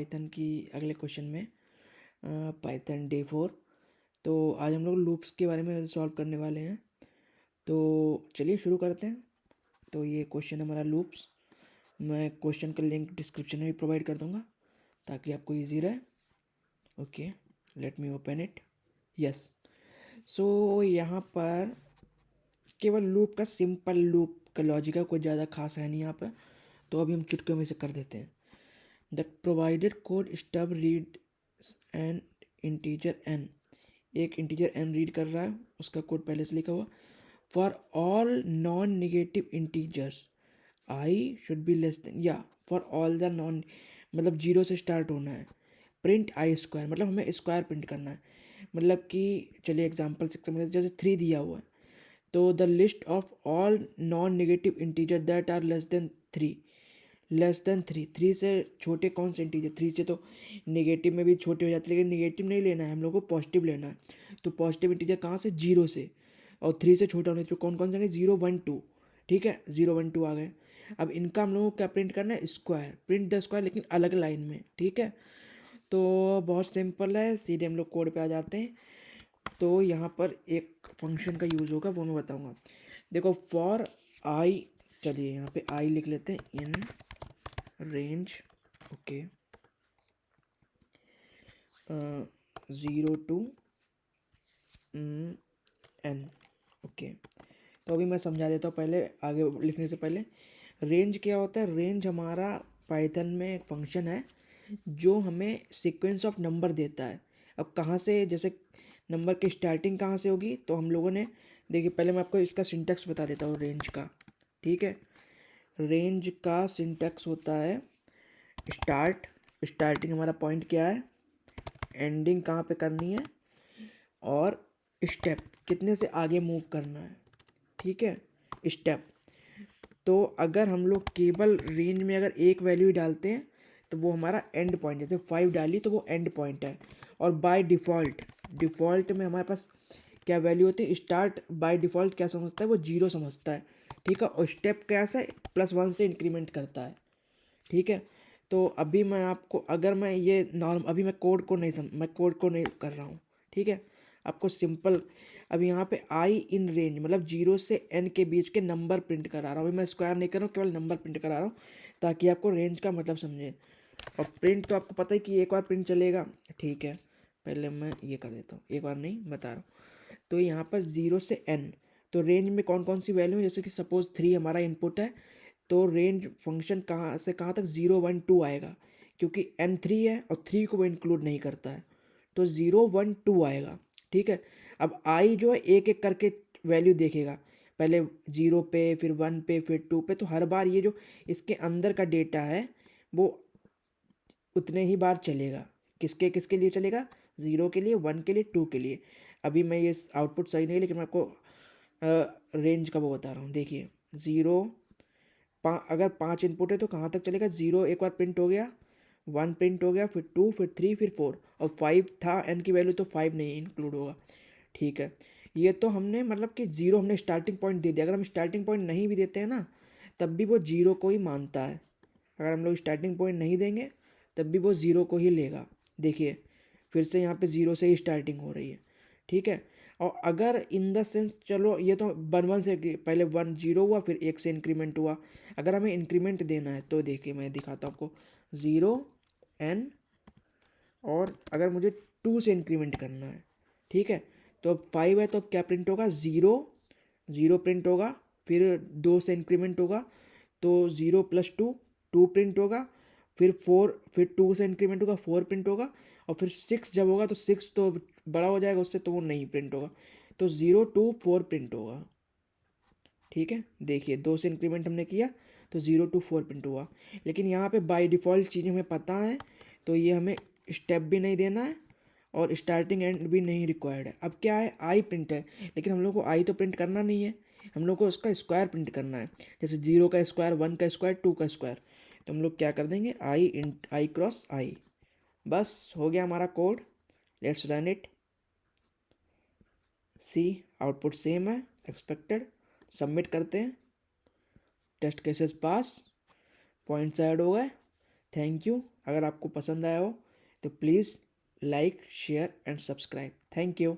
Python की अगले question में पाइथन डे 4। तो आज हम लोग लूप्स के बारे में सॉल्व करने वाले हैं। तो चलिए शुरू करते हैं। तो ये क्वेश्चन हमारा लूप्स, मैं क्वेश्चन का लिंक डिस्क्रिप्शन में भी प्रोवाइड कर दूंगा ताकि आपको इजी रहे। Okay, let me open it. Yes, so यहाँ पर केवल लूप का सिंपल लूप का लॉजिक है, कोई ज़्यादा खास है नहीं यहाँ पर। तो अभी हम चुटकियों में से कर देते हैं। The provided code stub read N integer n, एक इंटीजर n रीड कर रहा है, उसका कोड पहले से लिखा हुआ। For all non negative integers i should be less than, या फॉर ऑल द नॉन, मतलब जीरो से स्टार्ट होना है। प्रिंट आई स्क्वायर, मतलब हमें स्क्वायर प्रिंट करना है। मतलब कि चलिए एग्जाम्पल से समझते, जैसे 3 दिया हुआ है तो the list of all non negative integer that are less than 3, less than 3, 3 से छोटे कौन से इंटीजर, 3 से तो नेगेटिव में भी छोटे हो जाते हैं, लेकिन नेगेटिव नहीं लेना है, हम लोग को पॉजिटिव लेना है। तो पॉजिटिव इंटीजर कहाँ से, 0 से, और 3 से छोटा होने तो कौन कौन से आएंगे, 0 1 2। ठीक है, 0 1 2 आ गए। अब इनका हम लोगों को क्या प्रिंट करना है, स्क्वायर, प्रिंट द स्क्वायर, लेकिन अलग लाइन में। ठीक है, तो बहुत सिंपल है, सीधे हम लोग कोड पे आ जाते हैं। तो यहाँ पर एक फंक्शन का यूज़ होगा, वो मैं बताऊँगा। देखो फॉर आई, चलिए यहाँ पे आई लिख लेते हैं, in range, okay, 0 to n। Okay, तो अभी मैं समझा देता हूँ, पहले आगे लिखने से पहले। रेंज क्या होता है, रेंज हमारा पाइथन में एक फंक्शन है जो हमें सीक्वेंस ऑफ नंबर देता है। अब कहाँ से, जैसे नंबर की स्टार्टिंग कहाँ से होगी, तो हम लोगों ने, देखिए पहले मैं आपको इसका सिंटैक्स बता देता हूँ रेंज का। ठीक है, रेंज का सिंटैक्स होता है स्टार्ट, स्टार्टिंग हमारा पॉइंट क्या है, एंडिंग कहाँ पे करनी है, और स्टेप कितने से आगे मूव करना है। ठीक है, स्टेप। तो अगर हम लोग केवल रेंज में अगर एक वैल्यू डालते हैं तो वो हमारा एंड पॉइंट, जैसे 5 डाली तो वो एंड पॉइंट है। और बाय डिफ़ॉल्ट, डिफ़ॉल्ट में हमारे पास क्या वैल्यू होती है, स्टार्ट बाय डिफ़ॉल्ट क्या समझता है, वो 0 समझता है। ठीक है, और स्टेप कैसा है, +1 से इंक्रीमेंट करता है। ठीक है, तो अभी मैं आपको, अगर मैं ये नॉर्म, अभी मैं कोड को नहीं मैं कोड को नहीं कर रहा हूँ। ठीक है, आपको सिंपल, अब यहाँ पे आई इन रेंज, मतलब 0 से n के बीच के नंबर प्रिंट करा रहा हूँ। अभी मैं स्क्वायर नहीं कर रहा हूँ, केवल नंबर प्रिंट करा रहा हूँ ताकि आपको रेंज का मतलब समझे। और प्रिंट तो आपको पता है कि एक बार प्रिंट चलेगा। ठीक है, पहले मैं ये कर देता हूँ, एक बार नहीं बता रहा हूँ। तो यहाँ पर 0 से n, तो रेंज में कौन कौन सी वैल्यू है, जैसे कि सपोज 3 हमारा इनपुट है, तो रेंज फंक्शन कहाँ से कहाँ तक, 0 1 2 आएगा, क्योंकि n 3 है और 3 को वो इंक्लूड नहीं करता है, तो 0 1 2 आएगा। ठीक है, अब आई जो है एक एक करके वैल्यू देखेगा, पहले 0 पे, फिर 1 पे, फिर 2 पे। तो हर बार ये जो इसके अंदर का डेटा है वो उतने ही बार चलेगा। किसके किसके लिए चलेगा, 0 के लिए, 1 के लिए, 2 के लिए। अभी मैं ये आउटपुट सही नहीं है, लेकिन मैं आपको रेंज का वो बता रहा हूँ। देखिए 0, अगर 5 इनपुट है तो कहाँ तक चलेगा, 0 एक बार प्रिंट हो गया, 1 प्रिंट हो गया, फिर 2, फिर 3, फिर 4, और 5 था n की वैल्यू तो 5 नहीं इंक्लूड होगा। ठीक है, ये तो हमने मतलब कि 0 हमने स्टार्टिंग पॉइंट दे दिया। अगर हम स्टार्टिंग पॉइंट नहीं भी देते हैं ना, तब भी वो 0 को ही मानता है। अगर हम लोग स्टार्टिंग पॉइंट नहीं देंगे तब भी वो 0 को ही लेगा। देखिए फिर से यहाँ पे 0 से ही स्टार्टिंग हो रही है। ठीक है, और अगर इन द सेंस, चलो ये तो 1 1 से, पहले 1 0 हुआ, फिर 1 से इंक्रीमेंट हुआ। अगर हमें इंक्रीमेंट देना है तो देखिए मैं दिखाता हूँ आपको, 0 n, और अगर मुझे 2 से इंक्रीमेंट करना है, ठीक है, तो अब 5 है तो अब क्या प्रिंट होगा, 0 0 प्रिंट होगा, फिर 2 से इंक्रीमेंट होगा तो 0 + 2 2 प्रिंट होगा, फिर 4, फिर 2 से इंक्रीमेंट होगा, 4 प्रिंट होगा, और फिर 6 जब होगा तो 6 तो बड़ा हो जाएगा उससे, तो वो नहीं प्रिंट होगा, तो 0 2 4 प्रिंट होगा। ठीक है, देखिए 2 से इंक्रीमेंट हमने किया तो 0 2 4 प्रिंट हुआ। लेकिन यहाँ पे बाय डिफ़ॉल्ट चीज़ें हमें पता है, तो ये हमें स्टेप भी नहीं देना है और स्टार्टिंग एंड भी नहीं रिक्वायर्ड है। अब क्या है, आई प्रिंट है, लेकिन हम लोग को आई तो प्रिंट करना नहीं है, हम लोग को उसका स्क्वायर प्रिंट करना है। जैसे 0 का स्क्वायर, 1 का स्क्वायर, 2 का स्क्वायर, तो हम लोग क्या कर देंगे, आई इंट आई क्रॉस आई। बस हो गया हमारा code. Let's run it, see output same है एक्सपेक्टेड। सबमिट करते हैं, test cases pass, points add हो गए। Thank you. अगर आपको पसंद आया हो तो please like share and subscribe. Thank you.